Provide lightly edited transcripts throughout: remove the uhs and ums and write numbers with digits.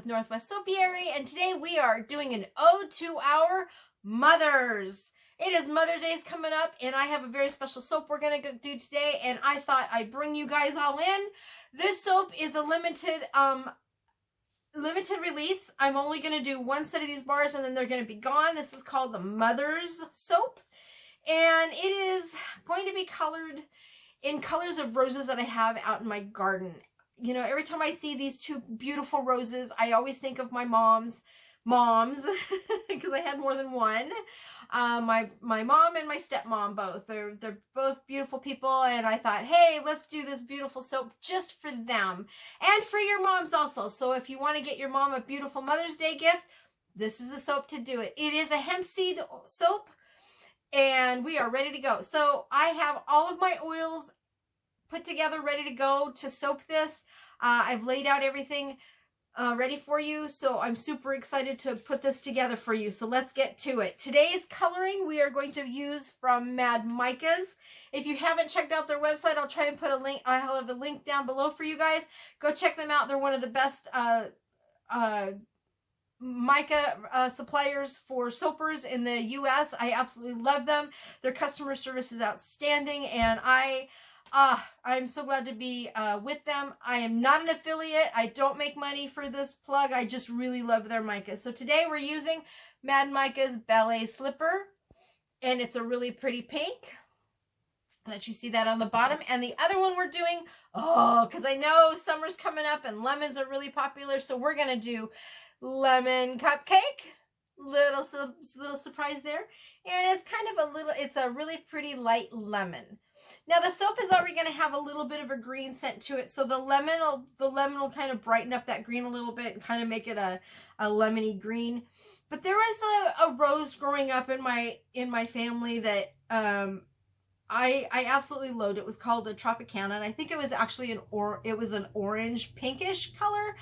Northwest Soapiary, and today we are doing an ode to our mothers. It is Mother Day's coming up, and I have a very special soap we're going to do today, and I thought I'd bring you guys all in. This soap is a limited release. I'm only going to do one set of these bars, and then they're going to be gone. This is called the Mother's Soap, and it is going to be colored in colors of roses that I have out in my garden. You know, every time I see these two beautiful roses, I always think of my moms, because I had more than one. My mom and my stepmom both. They're both beautiful people, and I thought, hey, let's do this beautiful soap just for them and for your moms also. So if you want to get your mom a beautiful Mother's Day gift, this is the soap to do it. It is a hemp seed soap, and we are ready to go. So I have all of my oils put together, ready to go to soap this. I've laid out everything ready for you, so I'm super excited to put this together for you. So let's get to it. Today's coloring we are going to use from Mad Micas. If you haven't checked out their website, I'll try and put a link. I'll have a link down below for you guys. Go check them out. They're one of the best mica suppliers for soapers in the US. I absolutely love them. Their customer service is outstanding, and I'm so glad to be with them. I am not an affiliate. I don't make money for this plug. I just really love their mica. So today we're using Mad Mica's Ballet Slipper, and it's a really pretty pink. Let you see that on the bottom. And the other one we're doing, because I know summer's coming up and lemons are really popular, so we're going to do lemon cupcake. Little surprise there. And it's kind of it's a really pretty light lemon. Now the soap is already going to have a little bit of a green scent to it, so the lemon will kind of brighten up that green a little bit and kind of make it a lemony green. But there was a rose growing up in my family that I absolutely loved. It was called the Tropicana, and I think it was actually an orange pinkish color.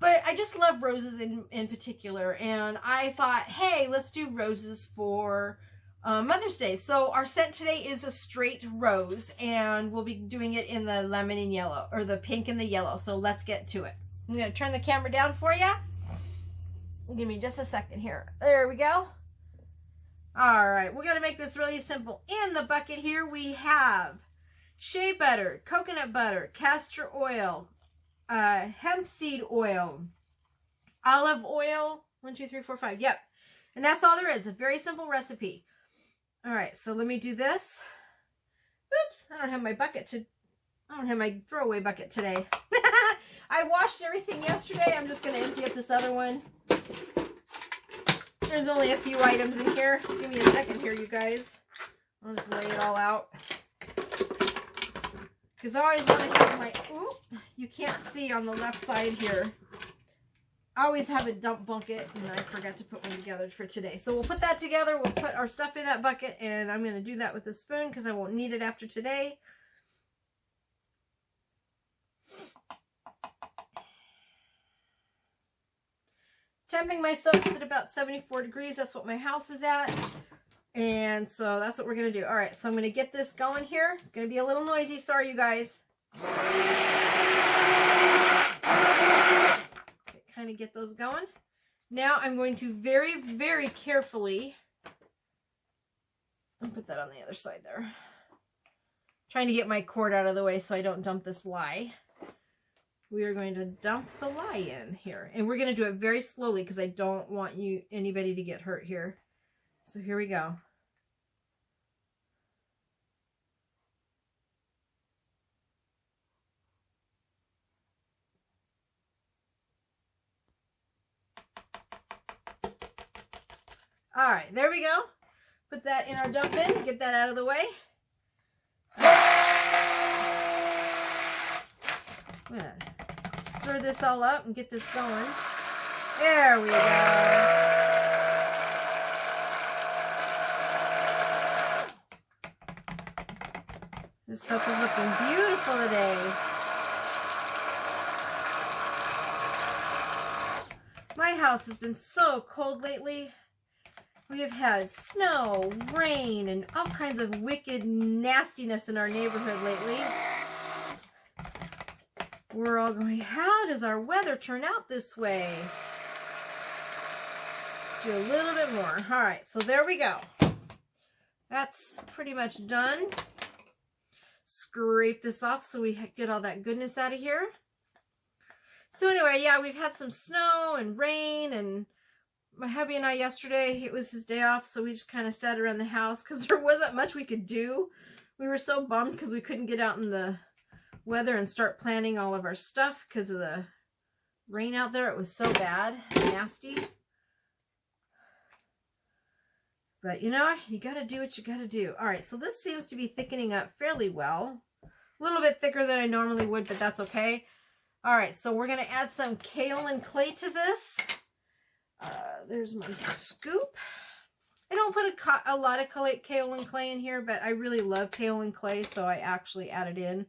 But I just love roses in particular, and I thought, hey, let's do roses for Mother's Day. So our scent today is a straight rose, and we'll be doing it in the lemon and yellow, or the pink and the yellow. So let's get to it. I'm going to turn the camera down for you. Give me just a second here. There we go. All right, we're going to make this really simple. In the bucket here we have shea butter, coconut butter, castor oil, hemp seed oil, olive oil, 1, 2, 3, 4, 5. Yep. And that's all there is. A very simple recipe. All right, so let me do this. Oops, I don't have my throwaway bucket today. I washed everything yesterday. I'm just going to empty up this other one. There's only a few items in here. Give me a second here, you guys. I'll just lay it all out. Because I always want to have my, you can't see on the left side here. I always have a dump bucket, and I forgot to put one together for today. So we'll put that together. We'll put our stuff in that bucket, and I'm going to do that with a spoon because I won't need it after today. Temping my soaps at about 74 degrees. That's what my house is at. And so that's what we're going to do. All right, so I'm going to get this going here. It's going to be a little noisy. Sorry, you guys. Kind of get those going. Now I'm going to very, very carefully, I'll put that on the other side there. Trying to get my cord out of the way so I don't dump this lye. We are going to dump the lye in here, and we're going to do it very slowly because I don't want anybody to get hurt here. So here we go. All right, there we go. Put that in our dump bin, get that out of the way. I'm going to stir this all up and get this going. There we go. This soap is looking beautiful today. My house has been so cold lately. We have had snow, rain, and all kinds of wicked nastiness in our neighborhood lately. we're all going, how does our weather turn out this way? Do a little bit more. All right, so there we go. That's pretty much done. Scrape this off so we get all that goodness out of here. So anyway, yeah, we've had some snow and rain, and my hubby and I yesterday, it was his day off, so we just kind of sat around the house because there wasn't much we could do. We were so bummed because we couldn't get out in the weather and start planning all of our stuff because of the rain out there. It was so bad and nasty. But you know, you got to do what you got to do. All right, so this seems to be thickening up fairly well. A little bit thicker than I normally would, but that's okay. All right, so we're going to add some kaolin clay to this. There's my scoop. I don't put a lot of kaolin clay in here, but I really love kaolin clay, so I actually added in.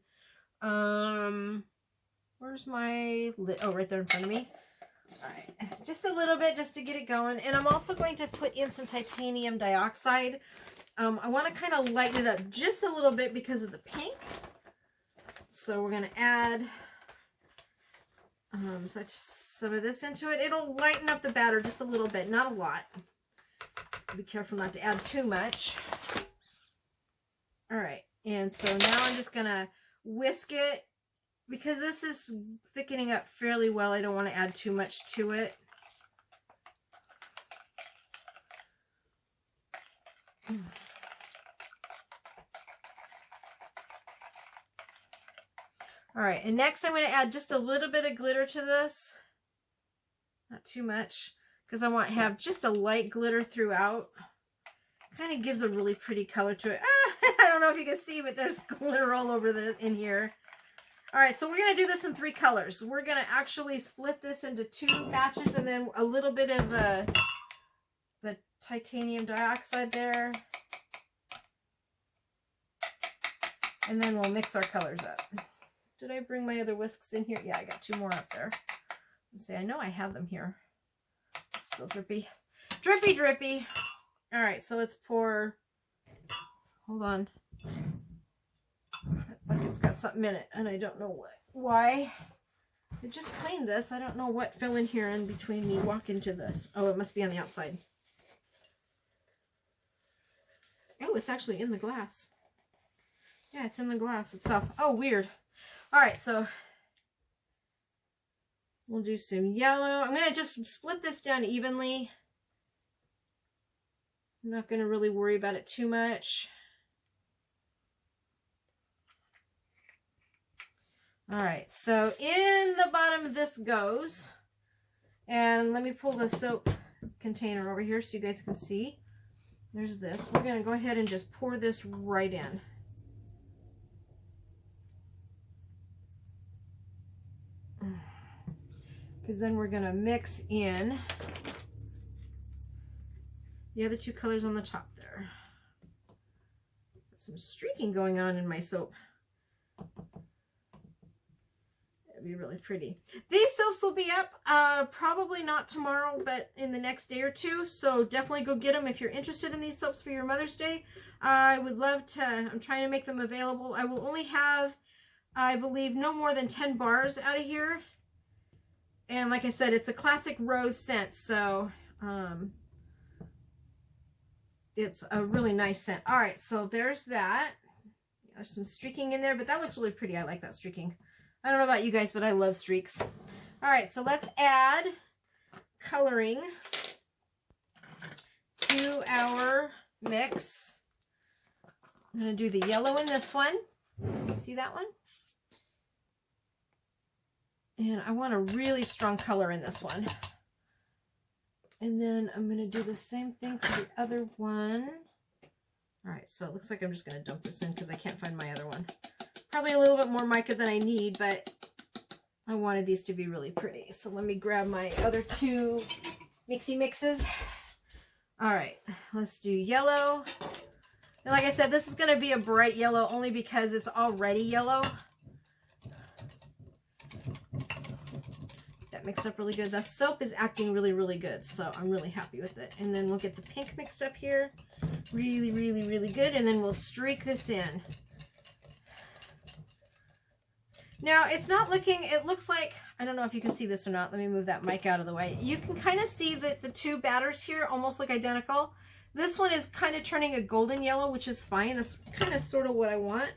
Where's my lid? Oh, right there in front of me. All right, just a little bit just to get it going. And I'm also going to put in some titanium dioxide. I want to kind of lighten it up just a little bit because of the pink. So we're going to add some of this into it. It'll lighten up the batter just a little bit, not a lot. Be careful not to add too much. All right, and so now I'm just going to whisk it. Because this is thickening up fairly well, I don't want to add too much to it. All right, and next I'm going to add just a little bit of glitter to this. Not too much, because I want to have just a light glitter throughout. Kind of gives a really pretty color to it. I don't know if you can see, but there's glitter all over in here. All right, so we're going to do this in 3 colors. We're going to actually split this into 2 batches and then a little bit of the titanium dioxide there. And then we'll mix our colors up. Did I bring my other whisks in here? Yeah, I got 2 more up there. Let's see, I know I had them here. It's still drippy. Drippy, drippy. All right, so let's pour. Hold on. Bucket's got something in it, and I don't know why. I just cleaned this. I don't know what fell in here in between me walking to the... Oh, it must be on the outside. Oh, it's actually in the glass. Yeah, it's in the glass itself. Oh, weird. All right, so we'll do some yellow. I'm going to just split this down evenly. I'm not going to really worry about it too much. All right, so in the bottom of this goes, and let me pull the soap container over here so you guys can see. There's this. We're going to go ahead and just pour this right in. Because then we're going to mix in the other 2 colors on the top there. Got some streaking going on in my soap. Be really pretty. These soaps will be up probably not tomorrow, but in the next day or 2, so definitely go get them if you're interested in these soaps for your Mother's Day. I would love to. I'm trying to make them available. I will only have, I believe, no more than 10 bars out of here, and like I said, it's a classic rose scent, so it's a really nice scent. All right, so there's that. There's some streaking in there, but that looks really pretty. I like that streaking. I don't know about you guys, but I love streaks. All right, so let's add coloring to our mix. I'm going to do the yellow in this one. See that one? And I want a really strong color in this one. And then I'm going to do the same thing for the other one. All right, so it looks like I'm just going to dump this in because I can't find my other one. Probably a little bit more mica than I need, but I wanted these to be really pretty. So let me grab my other 2 mixy mixes. All right, let's do yellow. And like I said, this is going to be a bright yellow only because it's already yellow. That mixed up really good. The soap is acting really, really good, so I'm really happy with it. And then we'll get the pink mixed up here. Really, really, really good. And then we'll streak this in. Now, it's not looking, it looks like, I don't know if you can see this or not. Let me move that mic out of the way. You can kind of see that the two batters here almost look identical. This one is kind of turning a golden yellow, which is fine. That's kind of sort of what I want.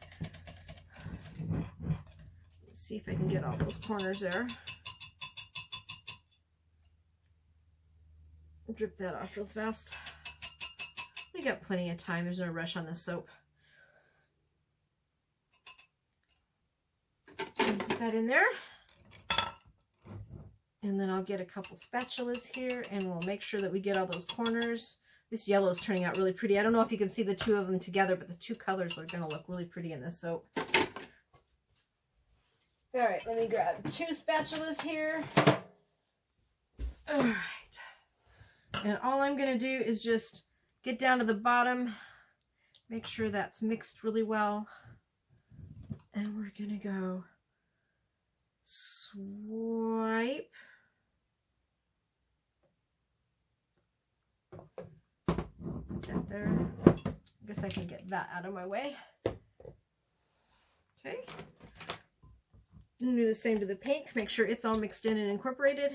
Let's see if I can get all those corners there. Drip that off real fast. We got plenty of time. There's no rush on this soap. Put that in there. And then I'll get a couple spatulas here and we'll make sure that we get all those corners. This yellow is turning out really pretty. I don't know if you can see the two of them together, but the two colors are going to look really pretty in this soap. All right, let me grab 2 spatulas here. All right. And all I'm going to do is just get down to the bottom, make sure that's mixed really well. And we're going to go swipe. Put that there. I guess I can get that out of my way. Okay. And do the same to the pink. Make sure it's all mixed in and incorporated.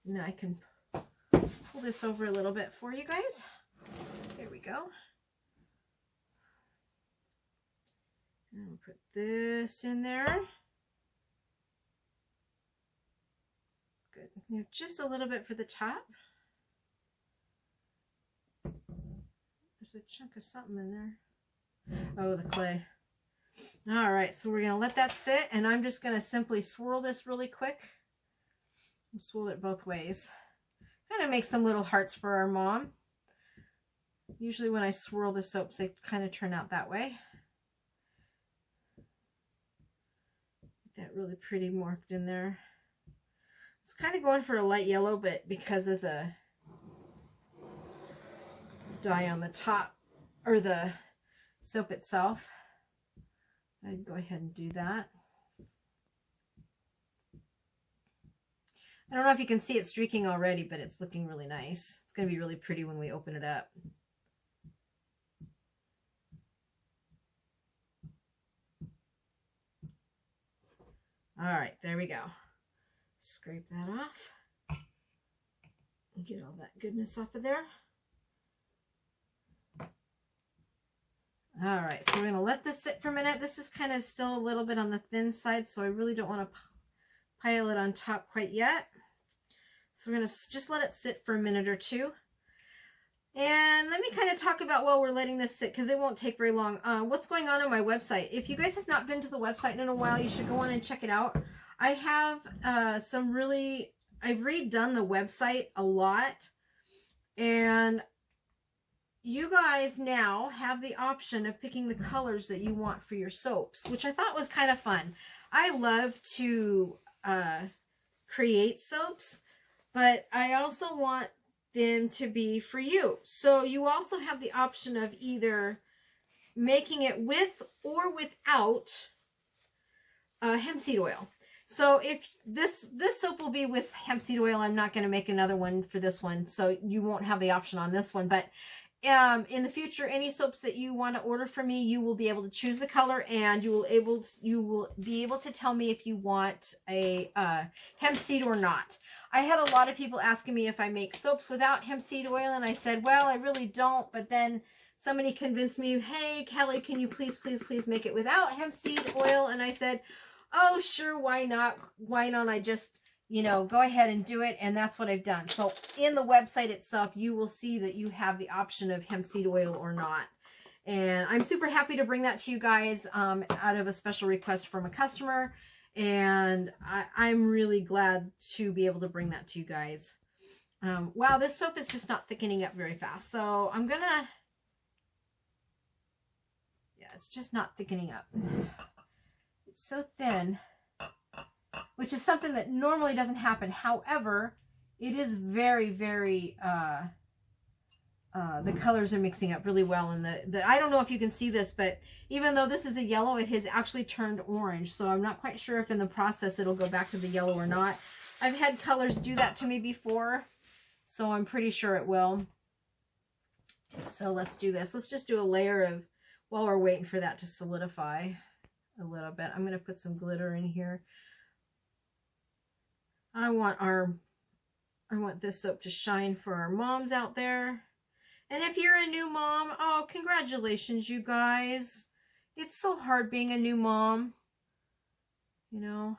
Now I can pull this over a little bit for you guys. There we go. And we'll put this in there. Good. Now just a little bit for the top. There's a chunk of something in there. Oh, the clay. All right, so we're going to let that sit, and I'm just going to simply swirl this really quick. Swirl it both ways. Kind of make some little hearts for our mom. Usually when I swirl the soaps, they kind of turn out that way. Get that really pretty marked in there. It's kind of going for a light yellow, but because of the dye on the top, or the soap itself, I'd go ahead and do that. I don't know if you can see it streaking already, but it's looking really nice. It's going to be really pretty when we open it up. All right, there we go. Scrape that off. And get all that goodness off of there. All right, so we're going to let this sit for a minute. This is kind of still a little bit on the thin side, so I really don't want to pile it on top quite yet. So we're going to just let it sit for a minute or two. And let me kind of talk about while we're letting this sit, because it won't take very long, what's going on my website. If you guys have not been to the website in a while, you should go on and check it out. I have I've redone the website a lot. And you guys now have the option of picking the colors that you want for your soaps, which I thought was kind of fun. I love to create soaps, but I also want them to be for you. So you also have the option of either making it with or without hemp seed oil. So if this soap will be with hemp seed oil, I'm not going to make another one for this one, so you won't have the option on this one. But in the future, any soaps that you want to order from me, you will be able to choose the color, and you will be able to tell me if you want a hemp seed or not. I had a lot of people asking me if I make soaps without hemp seed oil, and I said, well, I really don't. But then somebody convinced me, hey, Callie, can you please make it without hemp seed oil? And I said, oh, sure, why not? Why don't I just, go ahead and do it? And that's what I've done. So in the website itself, you will see that you have the option of hemp seed oil or not. And I'm super happy to bring that to you guys out of a special request from a customer. And I'm really glad to be able to bring that to you guys. Wow, this soap is just not thickening up very fast. So I'm going to, yeah, it's just not thickening up. It's so thin, which is something that normally doesn't happen. However, it is very, very, the colors are mixing up really well. And I don't know if you can see this, but even though this is a yellow, it has actually turned orange. So I'm not quite sure if in the process it'll go back to the yellow or not. I've had colors do that to me before, so I'm pretty sure it will. So let's do this. Let's just do a layer of, while we're waiting for that to solidify. a little bit. I'm going to put some glitter in here. I want this soap to shine for our moms out there. And if you're a new mom, oh, congratulations, you guys. It's so hard being a new mom. You know,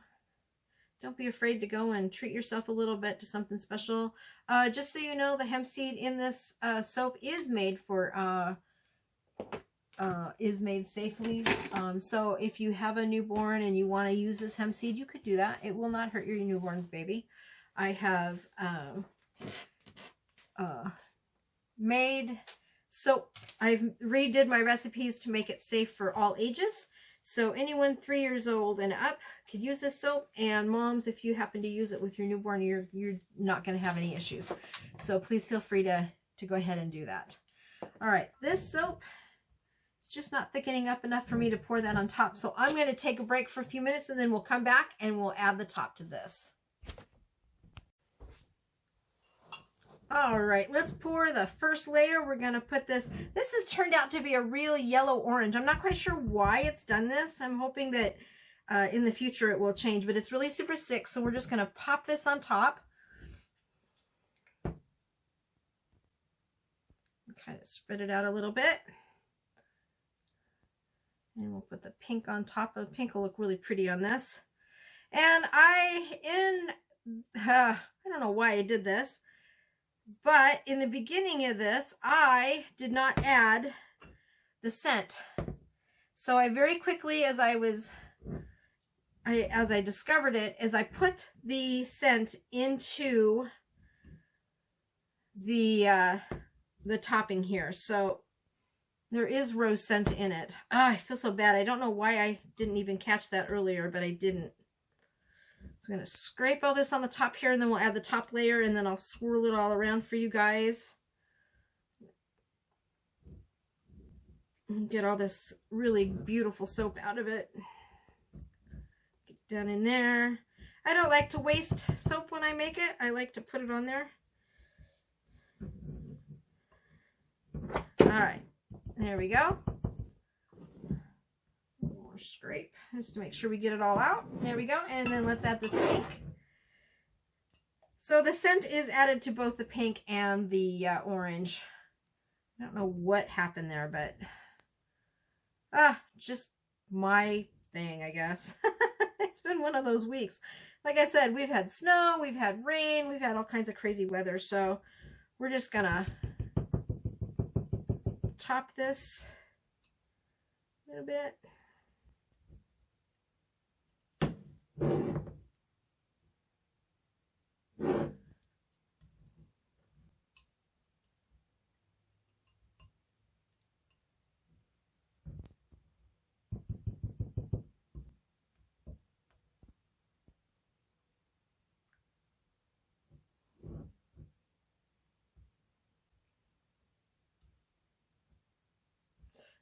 don't be afraid to go and treat yourself a little bit to something special. Just so you know, the hemp seed in this soap is made for is made safely. So if you have a newborn and you want to use this hemp seed, you could do that. It will not hurt your newborn baby. I have made soap. I've redid my recipes to make it safe for all ages. So anyone 3 years old and up could use this soap. And moms, if you happen to use it with your newborn, you're not going to have any issues. So please feel free to go ahead and do that. All right, this soap is just not thickening up enough for me to pour that on top. So I'm going to take a break for a few minutes and then we'll come back and we'll add the top to this. All right, let's pour the first layer. We're going to put this. This has turned out to be a real yellow orange. I'm not quite sure why it's done this. I'm hoping that in the future it will change, but it's really super thick. So we're just going to pop this on top. Kind of spread it out a little bit. And we'll put the pink on top. The pink will look really pretty on this. And I don't know why I did this, but in the beginning of this, I did not add the scent. So I very quickly, as I discovered it, as I put the scent into the topping here. So there is rose scent in it. I feel so bad. I don't know why I didn't even catch that earlier, but I didn't. So I'm going to scrape all this on the top here, and then we'll add the top layer, and then I'll swirl it all around for you guys. And get all this really beautiful soap out of it. Get it down in there. I don't like to waste soap when I make it. I like to put it on there. All right, there we go. More scrape just to make sure we get it all out. There we go. And then let's add this pink. So the scent is added to both the pink and the orange. I don't know what happened there, but just my thing, I guess. It's been one of those weeks. Like I said, we've had snow, we've had rain, we've had all kinds of crazy weather. So we're just gonna top this a little bit.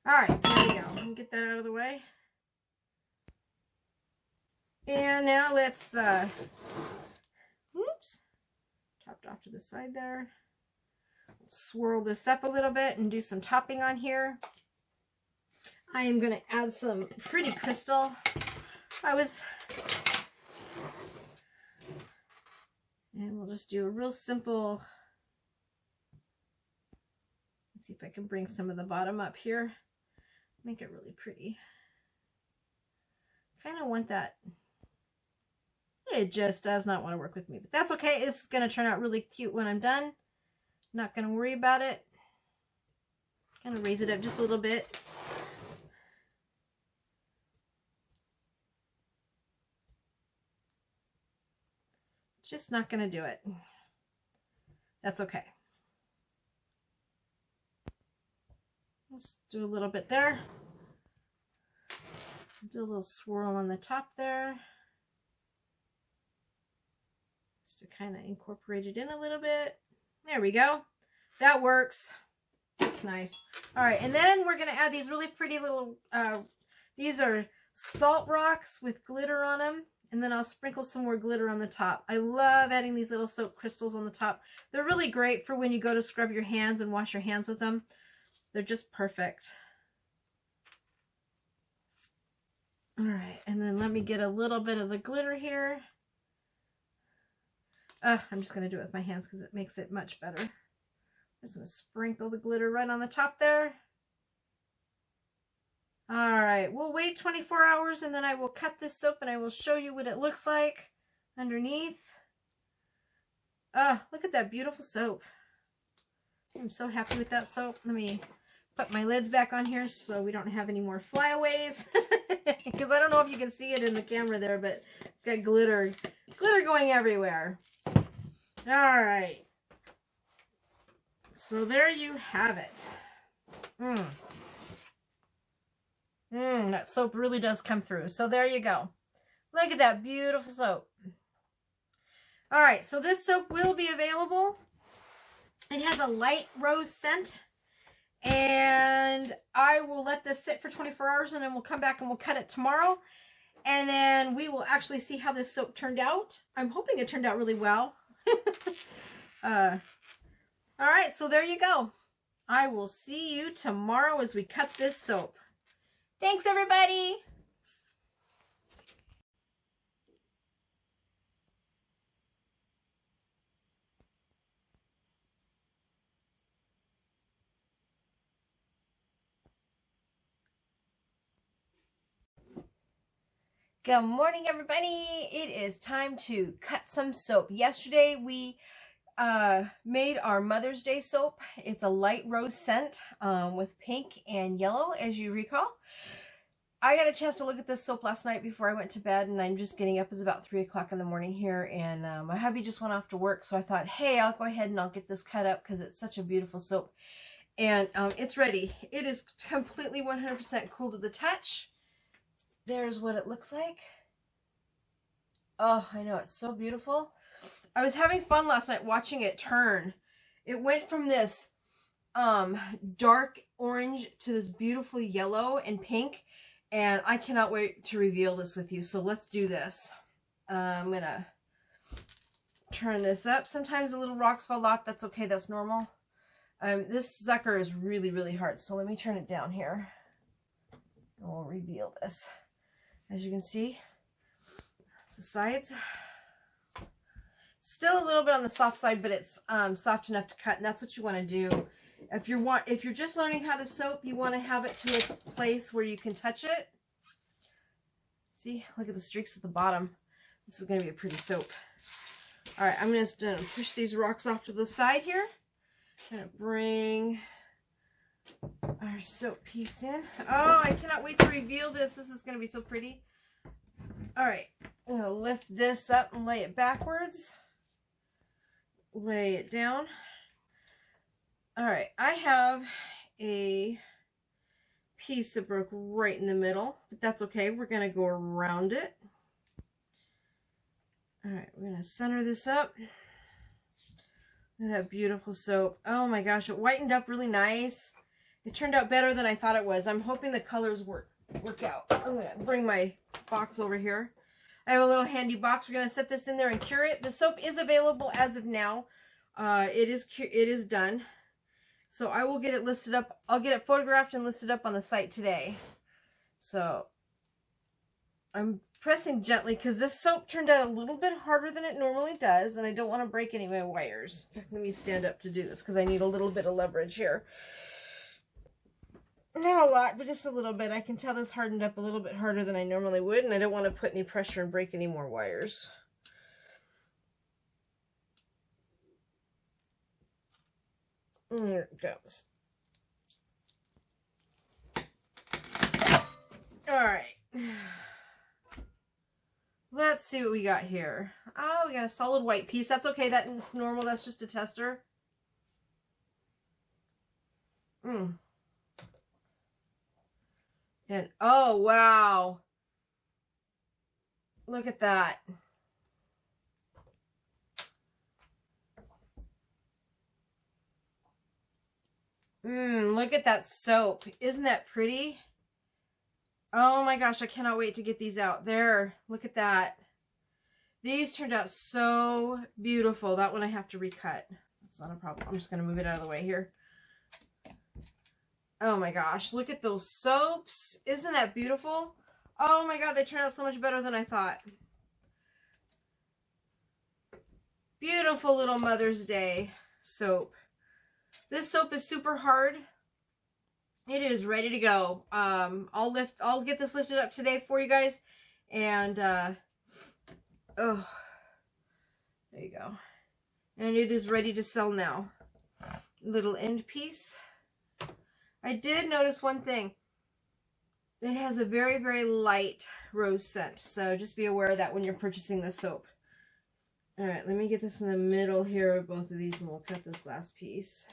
All right, there we go. We'll get that out of the way. And now let's, oops, topped off to the side there. Swirl this up a little bit and do some topping on here. I am going to add some pretty crystal. And we'll just do a real simple, let's see if I can bring some of the bottom up here. Make it really pretty. Kind of want that. It just does not want to work with me, but that's okay. It's going to turn out really cute when I'm done. Not going to worry about it. Kind of raise it up just a little bit. Just not going to do it. That's okay. Let's do a little bit there. Do a little swirl on the top there. Just to kind of incorporate it in a little bit. There we go. That works. That's nice. All right, and then we're going to add these really pretty little, these are salt rocks with glitter on them. And then I'll sprinkle some more glitter on the top. I love adding these little soap crystals on the top. They're really great for when you go to scrub your hands and wash your hands with them. They're just perfect. All right, and then let me get a little bit of the glitter here. I'm just going to do it with my hands because it makes it much better. I'm just going to sprinkle the glitter right on the top there. All right, we'll wait 24 hours and then I will cut this soap and I will show you what it looks like underneath. Look at that beautiful soap. I'm so happy with that soap. Let me put my lids back on here so we don't have any more flyaways. Because I don't know if you can see it in the camera there, but got glitter going everywhere. All right. So there you have it. That soap really does come through. So there you go. Look at that beautiful soap. All right, so this soap will be available. It has a light rose scent. And I will let this sit for 24 hours and then we'll come back and we'll cut it tomorrow. And then we will actually see how this soap turned out. I'm hoping it turned out really well. All right, so there you go. I will see you tomorrow as we cut this soap. Thanks, everybody. Good morning, everybody. It is time to cut some soap. Yesterday, we made our Mother's Day soap. It's a light rose scent with pink and yellow, as you recall. I got a chance to look at this soap last night before I went to bed, and I'm just getting up. It's about 3 o'clock in the morning here, and my hubby just went off to work, so I thought, hey, I'll go ahead and I'll get this cut up because it's such a beautiful soap. And it's ready. It is completely 100% cool to the touch. There's what it looks like. Oh, I know, it's so beautiful. I was having fun last night watching it turn. It went from this dark orange to this beautiful yellow and pink, and I cannot wait to reveal this with you. So let's do this. I'm gonna turn this up. Sometimes the little rocks fall off. That's okay, that's normal. This sucker is really, really hard, so let me turn it down here. And we'll reveal this. As you can see, it's the sides. Still a little bit on the soft side, but it's soft enough to cut, and that's what you want to do. If you're just learning how to soap, you want to have it to a place where you can touch it. See, look at the streaks at the bottom. This is going to be a pretty soap. All right, I'm just going to push these rocks off to the side here. I'm going to bring our soap piece in. Oh, I cannot wait to reveal this. This is going to be so pretty. All right, I'm going to lift this up and lay it backwards. Lay it down. All right, I have a piece that broke right in the middle, but that's okay. We're going to go around it. All right, we're going to center this up. Look at that beautiful soap. Oh my gosh, it whitened up really nice. It turned out better than I thought it was. I'm hoping the colors work out. I'm going to bring my box over here. I have a little handy box. We're going to set this in there and cure it. The soap is available as of now. It is done. So I will get it listed up. I'll get it photographed and listed up on the site today. So I'm pressing gently because this soap turned out a little bit harder than it normally does, and I don't want to break any of my wires. Let me stand up to do this because I need a little bit of leverage here. Not a lot, but just a little bit. I can tell this hardened up a little bit harder than I normally would, and I don't want to put any pressure and break any more wires. There it goes. All right. Let's see what we got here. Oh, we got a solid white piece. That's okay. That's normal. That's just a tester. And oh, wow. Look at that. Look at that soap. Isn't that pretty? Oh my gosh, I cannot wait to get these out. There, look at that. These turned out so beautiful. That one I have to recut. That's not a problem. I'm just going to move it out of the way here. Oh my gosh, look at those soaps. Isn't that beautiful? Oh my god, they turned out so much better than I thought. Beautiful little Mother's Day soap. This soap is super hard. It is ready to go. I'll get this lifted up today for you guys. And, oh, there you go. And it is ready to sell now. Little end piece. I did notice one thing. It has a very, very light rose scent. So just be aware of that when you're purchasing the soap. All right, let me get this in the middle here of both of these and we'll cut this last piece.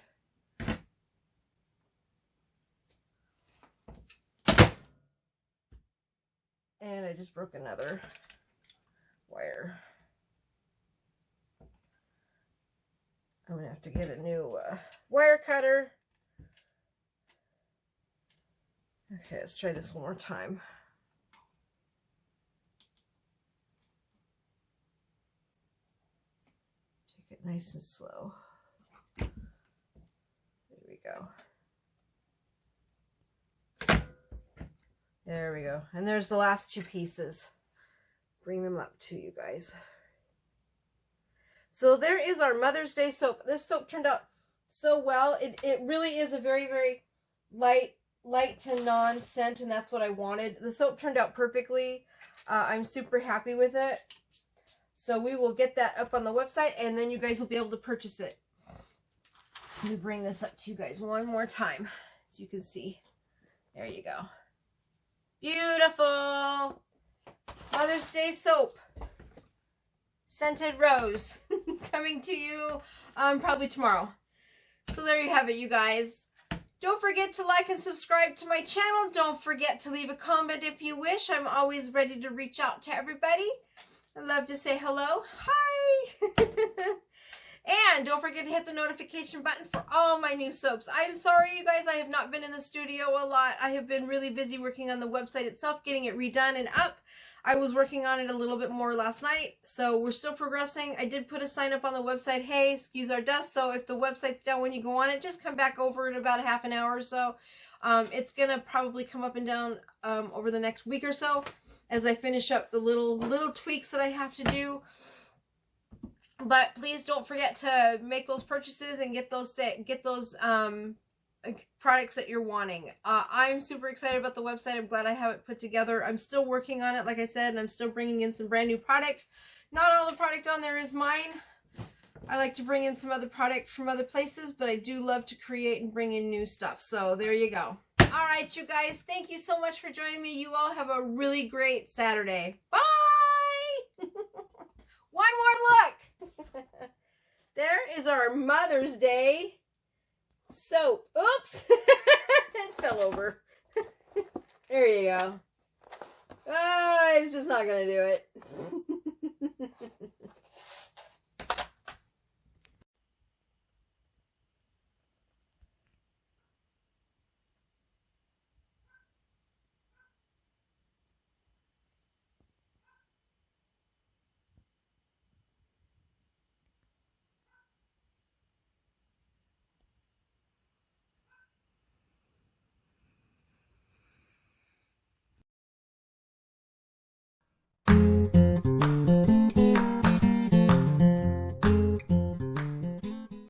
And I just broke another wire. I'm going to have to get a new wire cutter. Okay, let's try this one more time. Take it nice and slow. There we go. There we go. And there's the last two pieces. Bring them up to you guys. So there is our Mother's Day soap. This soap turned out so well. It really is a very, very light to non-scent, and that's what I wanted. The soap turned out perfectly. I'm super happy with it. So we will get that up on the website, and then you guys will be able to purchase it. Let me bring this up to you guys one more time, so you can see. There you go. Beautiful Mother's Day soap. Scented Rose. Coming to you probably tomorrow. So there you have it, you guys. Don't forget to like and subscribe to my channel. Don't forget to leave a comment if you wish. I'm always ready to reach out to everybody. I love to say hello. Hi. And don't forget to hit the notification button for all my new soaps. I'm sorry, you guys, I have not been in the studio a lot. I have been really busy working on the website itself, getting it redone and up. I was working on it a little bit more last night, so we're still progressing. I did put a sign up on the website, hey, excuse our dust, so if the website's down when you go on it, just come back over in about a half an hour or so. It's going to probably come up and down over the next week or so as I finish up the little tweaks that I have to do. But please don't forget to make those purchases and get those products that you're wanting. I'm super excited about the website. I'm glad I have it put together. I'm still working on it, like I said, and I'm still bringing in some brand new product. Not all the product on there is mine. I like to bring in some other product from other places, but I do love to create and bring in new stuff. So there you go. All right, you guys, thank you so much for joining me. You all have a really great Saturday. Bye! One more look. There is our Mother's Day soap. Oops. It fell over. There you go. Oh, it's just not going to do it.